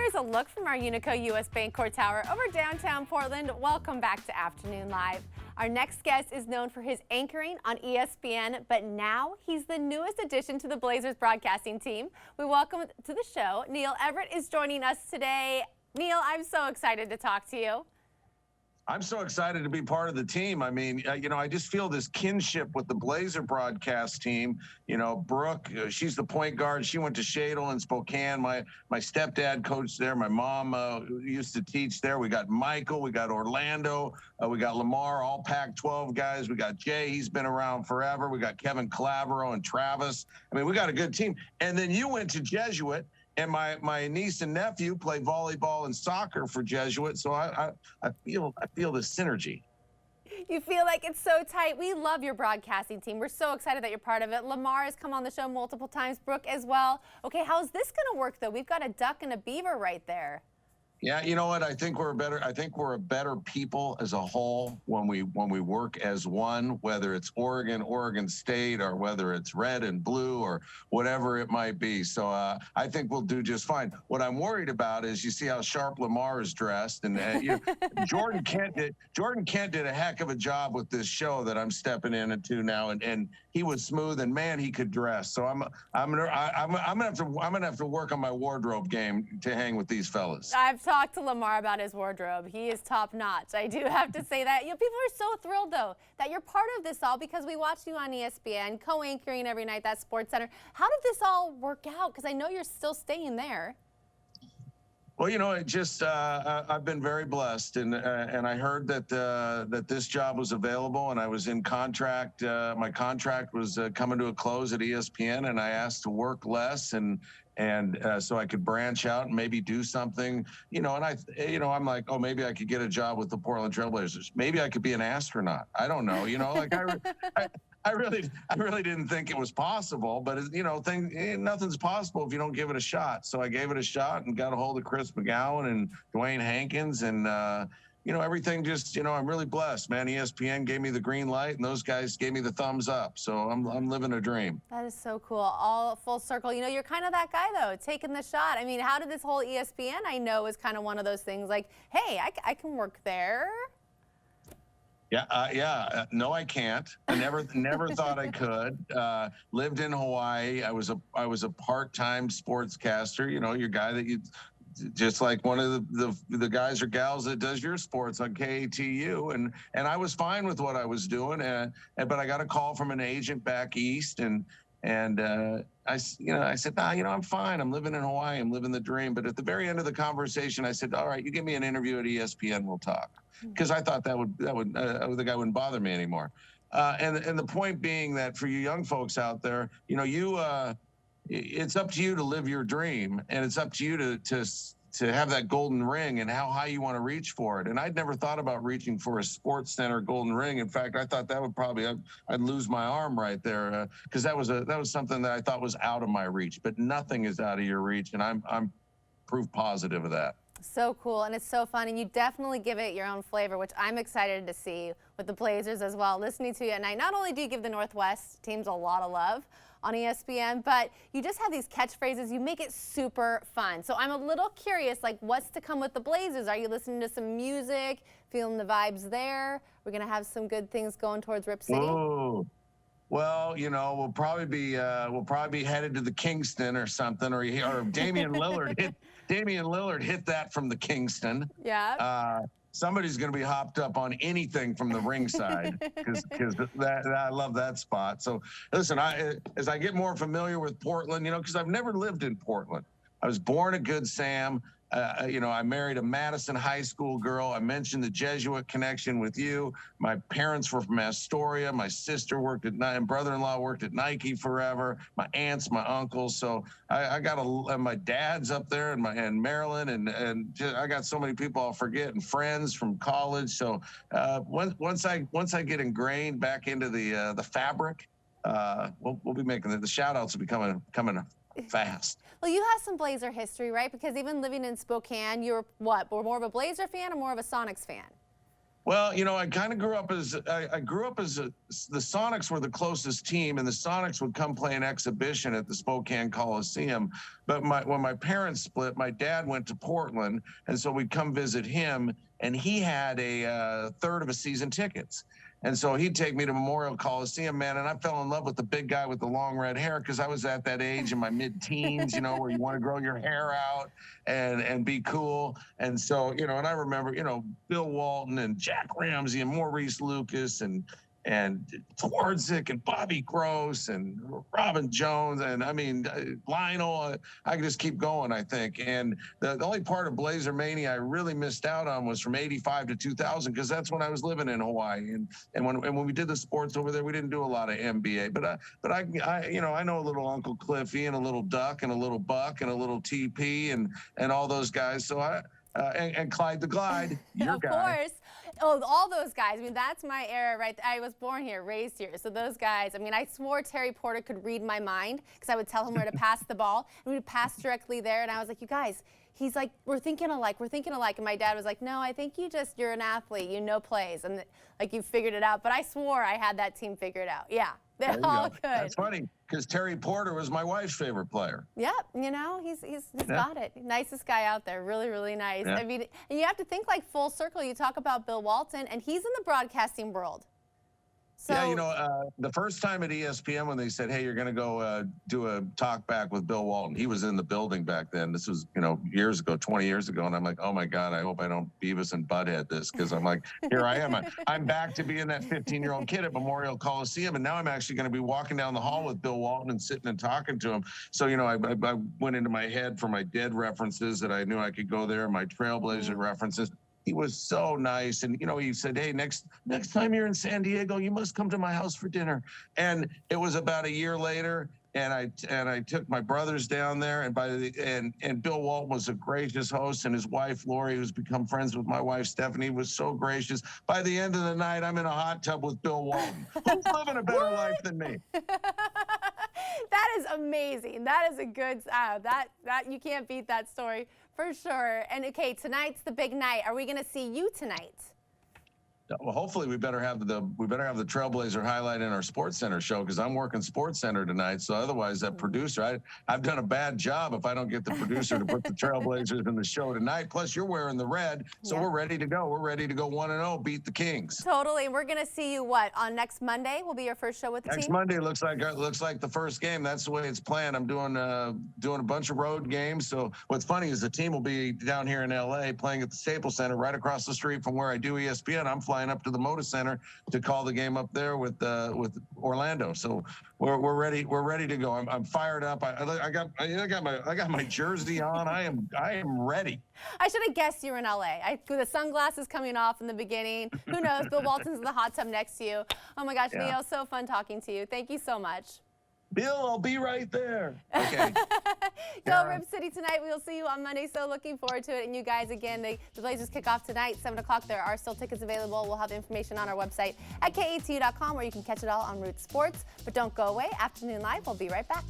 is a look from our Unico US Bancorp Tower over downtown Portland. Welcome back to Afternoon Live. Our next guest is known for his anchoring on ESPN, but now he's the newest addition to the Blazers broadcasting team. We welcome to the show, Neil Everett is joining us today. Neil, I'm so excited to talk to you. I'm so excited to be part of the team. I mean, I just feel this kinship with the Blazer broadcast team. You know, Brooke, she's the point guard. She went to Shadle in Spokane. My stepdad coached there. My mom used to teach there. We got Michael. We got Orlando. We got Lamar, all Pac-12 guys. We got Jay. He's been around forever. We got Kevin Calabro and Travis. I mean, we got a good team. And then you went to Jesuit. And my niece and nephew play volleyball and soccer for Jesuit, so I feel the synergy. You feel like it's so tight. We love your broadcasting team. We're so excited that you're part of it. Lamar has come on the show multiple times, Brooke as well. Okay, how's this going to work though? We've got a duck and a beaver right there. Yeah, you know what? I think we're a better people as a whole when we work as one, whether it's Oregon State, or whether it's red and blue or whatever it might be. So I think we'll do just fine. What I'm worried about is you see how sharp Lamar is dressed, and Jordan Kent did a heck of a job with this show that I'm stepping into now, and he was smooth, and man, he could dress. So I'm gonna have to work on my wardrobe game to hang with these fellas. I've talked to Lamar about his wardrobe. He is top notch. I do have to say that. You know, people are so thrilled though that you're part of this all because we watched you on ESPN, co-anchoring every night that Sports Center. How did this all work out? Because I know you're still staying there. Well, you know, it just I've been very blessed, and I heard that this job was available, and I was in contract. My contract was coming to a close at ESPN, and I asked to work less and so I could branch out and maybe do something, you know. And I'm like, oh, maybe I could get a job with the Portland Trailblazers. Maybe I could be an astronaut. I don't know, you know, like I really didn't think it was possible, but you know, nothing's possible if you don't give it a shot. So I gave it a shot and got a hold of Chris McGowan and Dwayne Hankins, and you know, everything just, you know, I'm really blessed, man. ESPN gave me the green light, and those guys gave me the thumbs up. So I'm living a dream. That is so cool. All full circle. You know, you're kind of that guy though, taking the shot. I mean, how did this whole ESPN? I know is kind of one of those things. Like, hey, I can work there. Yeah, no, I can't. I never thought I could. Lived in Hawaii. I was a part-time sportscaster. You know, your guy that you, just like one of the guys or gals that does your sports on KATU, and I was fine with what I was doing. But I got a call from an agent back east, and I said, nah, you know, I'm fine. I'm living in Hawaii. I'm living the dream. But at the very end of the conversation, I said, all right, you give me an interview at ESPN, we'll talk. Because I thought the guy wouldn't bother me anymore. And the point being that for you young folks out there, you know, it's up to you to live your dream, and it's up to you to have that golden ring and how high you want to reach for it. And I'd never thought about reaching for a Sports Center golden ring. In fact, I thought that would I'd lose my arm right there, because that was something that I thought was out of my reach. But nothing is out of your reach, and I'm proof positive of that. So cool, and it's so fun, and you definitely give it your own flavor, which I'm excited to see with the Blazers as well. Listening to you at night, not only do you give the Northwest teams a lot of love on ESPN, but you just have these catchphrases. You make it super fun. So I'm a little curious, like, what's to come with the Blazers? Are you listening to some music, feeling the vibes there? We're going to have some good things going towards Rip City? Ooh. Well, you know, we'll probably be headed to the Kingston or something, or Damian Lillard hit that from the Kingston. Yeah. Somebody's going to be hopped up on anything from the ringside, because I love that spot. So listen, as I get more familiar with Portland, you know, because I've never lived in Portland. I was born a Good Sam. You know, I married a Madison High School girl. I mentioned the Jesuit connection with you. My parents were from Astoria. My sister worked and brother-in-law worked at Nike forever. My aunts, my uncles. So I got my dad's up there, and Maryland, and just, I got so many people I'll forget, and friends from college. So once I get ingrained back into the fabric, we'll be making the shout-outs will be coming fast. Well, you have some Blazer history, right? Because even living in Spokane, you're what? More of a Blazer fan or more of a Sonics fan? Well, you know, I kind of grew up as the Sonics were the closest team, and the Sonics would come play an exhibition at the Spokane Coliseum. But when my parents split, my dad went to Portland, and so we'd come visit him, and he had a third of a season tickets. And so he'd take me to Memorial Coliseum, man, and I fell in love with the big guy with the long red hair because I was at that age in my mid-teens, you know, where you want to grow your hair out and be cool. And so, you know, and I remember, you know, Bill Walton and Jack Ramsey and Maurice Lucas and Twardzik and Bobby Gross and Robin Jones and I mean Lionel. I can just keep going, I think. And the only part of Blazer Mania I really missed out on was from '85 to 2000 because that's when I was living in Hawaii. And when we did the sports over there, we didn't do a lot of NBA. But I you know, I know a little Uncle Cliffy and a little Duck and a little Buck and a little TP and all those guys. So and Clyde the Glide, your of guy. course. Oh, all those guys. I mean, that's my era, right? I was born here, raised here. So those guys, I mean, I swore Terry Porter could read my mind because I would tell him where to pass the ball. And we would pass directly there. And I was like, you guys, he's like, we're thinking alike. We're thinking alike. And my dad was like, no, I think you're an athlete. You know plays. And like you figured it out. But I swore I had that team figured out. Yeah, they're all good. That's funny because Terry Porter was my wife's favorite player. Yep, you know, he's got it. Nicest guy out there, really, really nice. Yeah. I mean, and you have to think like full circle. You talk about Bill Walton, and he's in the broadcasting world. So, yeah, you know, the first time at ESPN when they said, hey, you're going to go do a talk back with Bill Walton, he was in the building back then. This was, you know, years ago, 20 years ago. And I'm like, oh, my God, I hope I don't Beavis and Butthead this because I'm like, here I am. I'm back to being that 15-year-old kid at Memorial Coliseum. And now I'm actually going to be walking down the hall with Bill Walton and sitting and talking to him. So, you know, I went into my head for my dead references that I knew I could go there, my Trailblazer references. He was so nice. And, you know, he said, hey, next time you're in San Diego, you must come to my house for dinner. And it was about a year later. And I took my brothers down there, and Bill Walton was a gracious host, and his wife Lori, who's become friends with my wife Stephanie, was so gracious. By the end of the night, I'm in a hot tub with Bill Walton. Who's living a better life than me? That is amazing. That is a good that you can't beat that story for sure. And okay, tonight's the big night. Are we going to see you tonight? Well, hopefully we better have the Trailblazer highlight in our Sports Center show because I'm working Sports Center tonight. So otherwise, that producer, I've done a bad job if I don't get the producer to put the Trailblazers in the show tonight. Plus, you're wearing the red, so we're ready to go. We're ready to go 1-0, beat the Kings. Totally. And we're gonna see you on next Monday? Will be your first show with the team. Next Monday looks like the first game. That's the way it's planned. I'm doing a bunch of road games. So what's funny is the team will be down here in LA playing at the Staples Center, right across the street from where I do ESPN. I'm flying up to the Moda Center to call the game up there with Orlando. So we're ready. We're ready to go. I'm fired up. I got my jersey on. I am ready. I should have guessed you were in LA. The sunglasses coming off in the beginning. Who knows? Bill Walton's in the hot tub next to you. Oh my gosh, Leo, so fun talking to you. Thank you so much. Bill, I'll be right there. Okay. Go Rip City tonight. We'll see you on Monday. So looking forward to it. And you guys, again, the Blazers kick off tonight, 7 o'clock. There are still tickets available. We'll have information on our website at KATU.com where you can catch it all on Root Sports. But don't go away. Afternoon Live. We'll be right back.